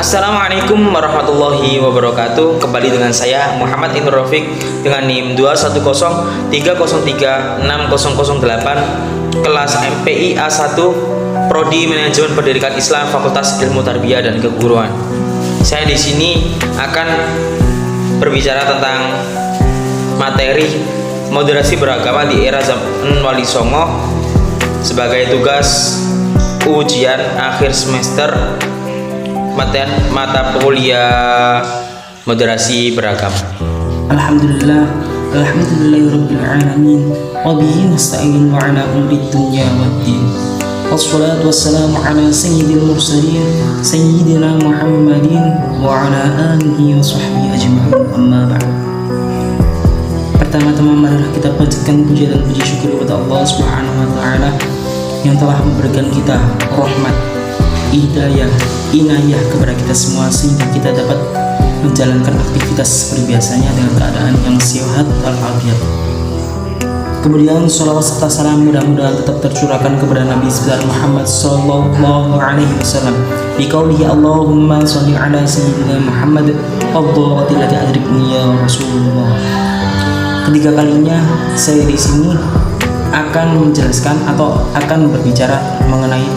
Assalamualaikum warahmatullahi wabarakatuh. Kembali dengan saya Muhammad Indra Rafiq dengan NIM 21030360008 kelas MPI A1 Prodi Manajemen Pendidikan Islam Fakultas Ilmu Tarbiyah dan Keguruan. Saya di sini akan berbicara tentang materi moderasi beragama di era zaman Wali Songo sebagai tugas ujian akhir semester mata kuliah moderasi beragama. Alhamdulillahirabbil alamin wa bihi nasta'in wa ala umri dunya waddin. Wassalatu wassalamu ala sayyidil mursalin sayyidina Muhammadin wa ala alihi wa sahbihi ajma'in. Amma ba'd. Pertama-tama marilah kita panjatkan puji dan puji syukur kepada Allah Subhanahu wa taala yang telah memberikan kita rahmat, hidayah, inayah kepada kita semua sehingga kita dapat menjalankan aktivitas seperti biasanya dengan keadaan yang sehat walafiat. Kemudian sholawat serta salam mudah-mudahan tetap tercurahkan kepada Nabi besar Muhammad sallallahu alaihi wasallam. Biqaulihi Allahumma sholli ala sayyidina Muhammad fadhilati lati adrikni ya Rasulullah. Ketiga kalinya saya di sini akan menjelaskan atau akan berbicara mengenai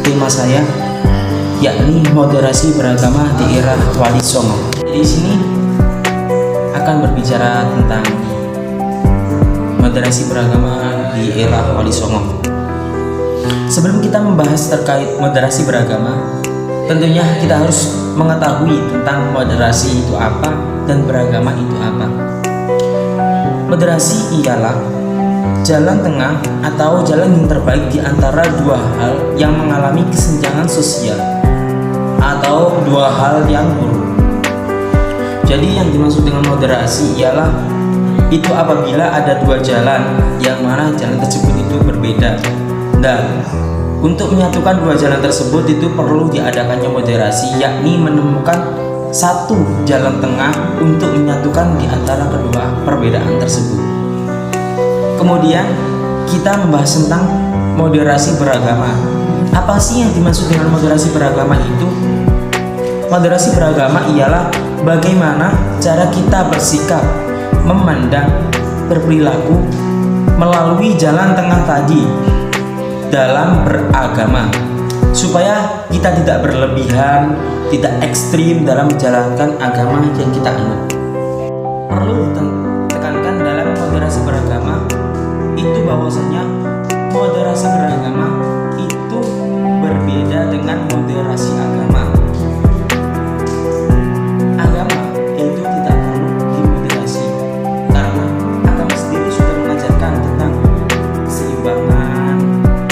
tema saya, yakni moderasi beragama di era Wali Songo. Di sini akan berbicara tentang moderasi beragama di era Wali Songo. Sebelum kita membahas terkait moderasi beragama, tentunya kita harus mengetahui tentang moderasi itu apa dan beragama itu apa. Moderasi ialah jalan tengah atau jalan yang terbaik di antara dua hal yang mengalami kesenjangan sosial atau dua hal yang buruk. Jadi yang dimaksud dengan moderasi ialah itu apabila ada dua jalan yang mana jalan tersebut itu berbeda, dan untuk menyatukan dua jalan tersebut itu perlu diadakannya moderasi, yakni menemukan satu jalan tengah untuk menyatukan di antara kedua perbedaan tersebut. Kemudian kita membahas tentang moderasi beragama. Apa sih yang dimaksud dengan moderasi beragama itu? Moderasi beragama ialah bagaimana cara kita bersikap, memandang, berperilaku melalui jalan tengah tadi dalam beragama, supaya kita tidak berlebihan, tidak ekstrim dalam menjalankan agama yang kita anut. Perlu ditekankan dalam moderasi beragama itu bahwasanya moderasi beragama itu berbeda dengan moderasi agama. Agama itu tidak perlu dimoderasi karena agama sendiri sudah mengajarkan tentang keseimbangan,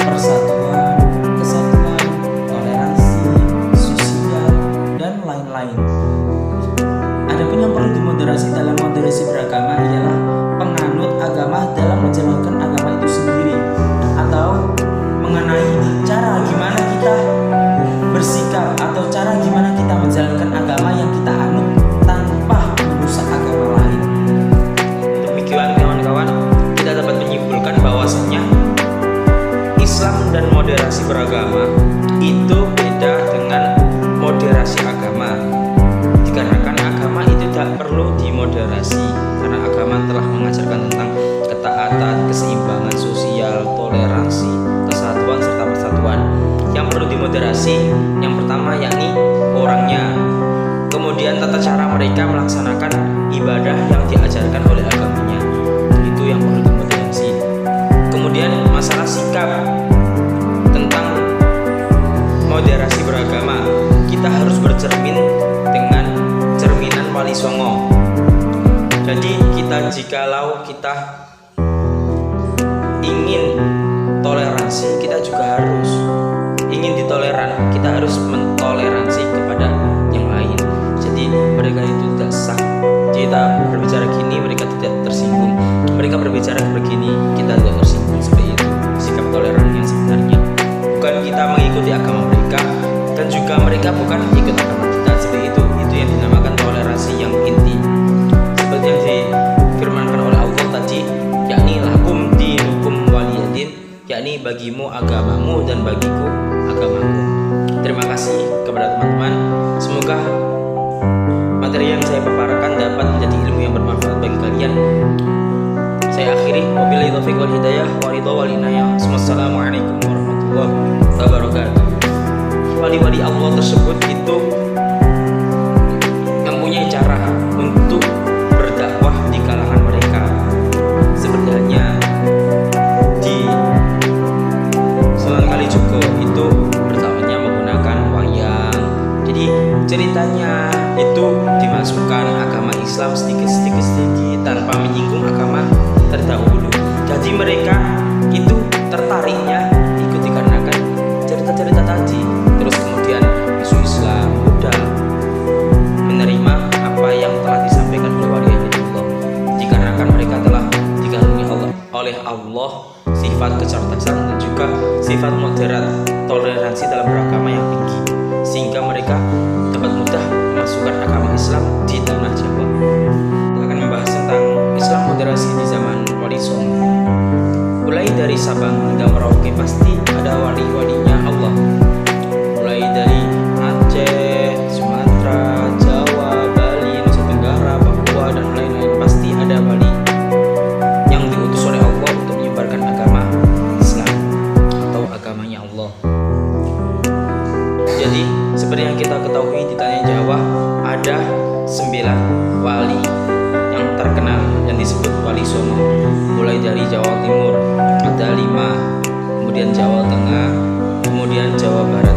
persatuan, kesatuan, toleransi, sosial, dan lain-lain. Adapun yang perlu dimoderasi dalam moderasi beragama ialah penganut agama dalam menjalankan agama itu sendiri, atau mengenai cara gimana kita bersikap atau cara gimana kita menjalankan agama yang kita anut tanpa merusak agama lain. Demikian kawan-kawan, kita dapat menyimpulkan bahwasanya Islam dan moderasi beragama itu beda dengan moderasi agama. Dikarenakan agama itu tak perlu dimoderasi karena agama telah mengajarkan tentang ketaatan, keseimbangan sosial, toleransi, kesatuan serta persatuan. Yang perlu dimoderasi yang pertama yakni orangnya, kemudian tata cara mereka melaksanakan ibadah yang diajarkan oleh agamanya, itu yang perlu dimoderasi. Kemudian masalah sikap tentang moderasi beragama, kita harus bercermin dengan cerminan Wali Songo. Jadi jikalau kita ingin toleransi, kita juga harus ingin ditoleran, kita harus mentoleransi kepada yang lain. Jadi mereka itu tidak sah. Kita berbicara gini, mereka tidak tersinggung. Mereka berbicara begini, kita tidak tersinggung. Seperti itu sikap toleran yang sebenarnya. Bukan kita mengikuti agama mereka dan juga mereka bukan ikut agama kita. Seperti itu yang dinamakan toleransi yang inti. Seperti yang difirmankan oleh Allah tadi, yakni lakum dinukum waliyadin, yakni bagimu agamamu dan bagiku agamaku. Terima kasih kepada teman-teman. Semoga demikian saya akhiri, wabillahi taufiq wal hidayah wa ridha wal inayah. Wassalamualaikum warahmatullahi wabarakatuh. Wali-wali Allah tersebut itu mempunyai cara untuk berdakwah di kalangan mereka. Sebenarnya di Sunan Kalijogo itu berdakwahnya menggunakan wayang. Jadi ceritanya itu dimasukkan agama Islam sedikit tanpa menyinggung agama terdahulu. Jadi mereka itu tertariknya ikut dikarenakan cerita-cerita tadi. Terus kemudian masuk Islam, udah menerima apa yang telah disampaikan oleh wali Allah. Dikarenakan mereka telah dikaruniai oleh Allah sifat kecerdasan dan juga sifat moderat, toleransi dalam beragama yang tinggi, sehingga mereka dapat mudah memasukkan agama Islam di tanah Jawa. Kita akan membahas tentang Islam moderasi di zaman Wali Songo. Mulai dari Sabang hingga Merauke pasti ada wali-walinya Allah. Mulai dari Aceh, Sumatera, Jawa, Bali, Nusa Tenggara, Papua dan lain-lain, pasti ada wali yang diutus oleh Allah untuk menyebarkan agama Islam atau agamanya Allah. Jadi seperti yang kita ketahui di tanah Jawa ada 9 wali yang terkenal yang disebut Wali Songo. Mulai dari Jawa Timur ada 5, kemudian Jawa Tengah, kemudian Jawa Barat.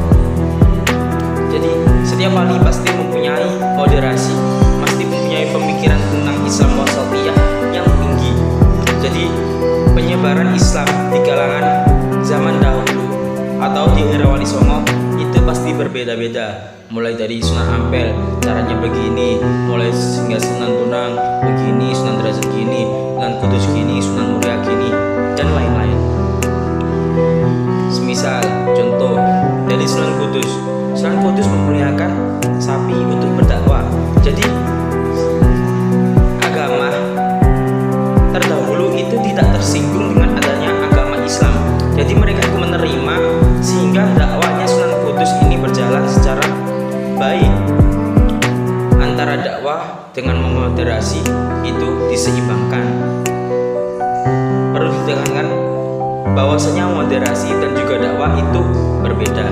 Jadi setiap wali pasti mempunyai moderasi, pasti mempunyai pemikiran tentang Islam wasatiyah yang tinggi. Jadi penyebaran Islam di kalangan zaman dahulu atau di era Wali Songo itu pasti berbeda-beda. Mulai dari Sunan Ampel caranya begini, mulai hingga Sunan Bonang begini, Sunan Derajat gini, Sunan Kudus gini, Sunan Muria gini, dan lain-lain. Semisal contoh dari Sunan Kudus memuliakan sapi untuk berdakwah. Jadi agama terdahulu itu tidak tersinggung dengan adanya agama Islam. Jadi mereka itu menerima sehingga dakwahnya Sunan Kudus ini berjalan secara baik. Antara dakwah dengan memoderasi itu diseimbangkan. Perlu ditekankan bahwasanya moderasi dan juga dakwah itu berbeda.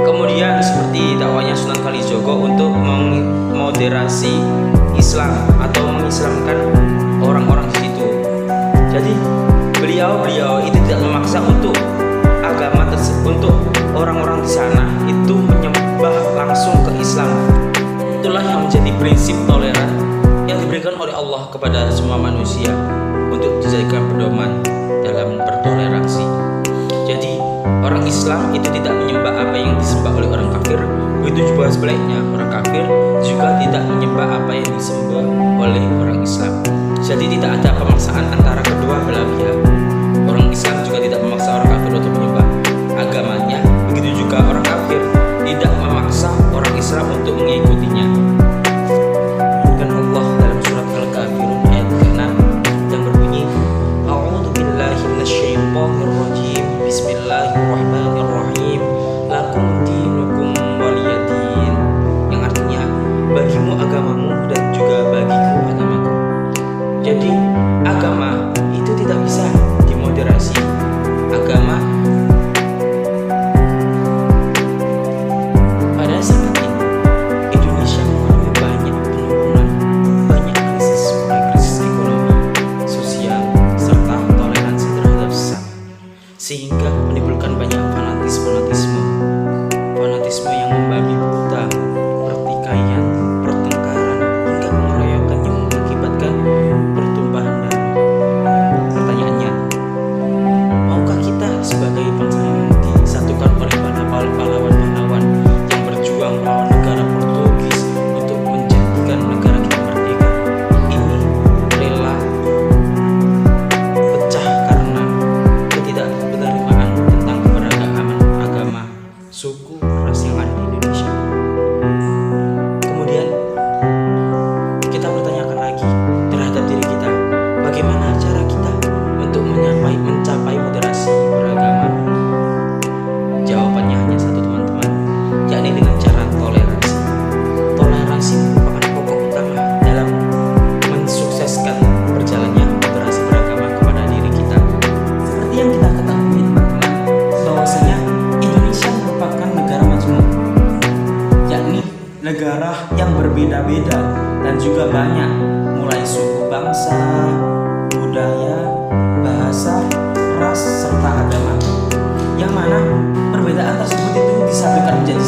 Kemudian seperti dakwahnya Sunan Kalijogo untuk memoderasi Islam atau mengislamkan orang-orang di situ. Jadi beliau itu tidak memaksa untuk agama tersebut, untuk orang-orang di sana itu menyembah langsung ke Islam. Itulah yang menjadi prinsip toleran yang diberikan oleh Allah kepada semua manusia untuk dijadikan pedoman dalam bertoleransi. Jadi orang Islam itu tidak menyembah apa yang disembah oleh orang kafir. Begitu juga sebaliknya, orang kafir juga tidak menyembah apa yang disembah oleh orang Islam. Jadi tidak ada pemaksaan antara kedua belah pihak. Orang Islam juga tidak memaksa orang kafir untuk menyembah agamanya. Begitu juga orang kafir tidak memaksa orang Islam untuk mengikutinya. Dan Allah dalam surat Al-Kafirun ayat ke-6 yang berbunyi, A'udzu billahi minasyaitonir rajim. Bismillahirrahmanirrahim. Lakum dinukum waliyadin. Yang artinya bagimu agamamu dan juga bagiku agamaku. Jadi agama itu tidak bisa dimoderasi. Agama pada saat ini Indonesia mengalami banyak penurunan, banyak krisis, mulai krisis ekonomi, sosial, serta toleransi terhadap sesama, sehingga menimbulkan banyak fanatisme yang membabi buta, pertikaian, pertengkaran, hingga pengeroyokan yang mengakibatkan pertumpahan darah. Pertanyaannya, maukah kita sebagai bangsa yang disatukan oleh para pahlawan-pahlawan yang berjuang melawan negara Portugis untuk menjadikan negara kita merdeka, ini rela pecah karena ketidakpenerimaan tentang keberagaman agama, suku, ras yang ada di Indonesia? negara yang berbeda-beda dan juga banyak, mulai suku bangsa, budaya, bahasa, ras, serta agama. Yang mana perbedaan tersebut itu disatukan menjadi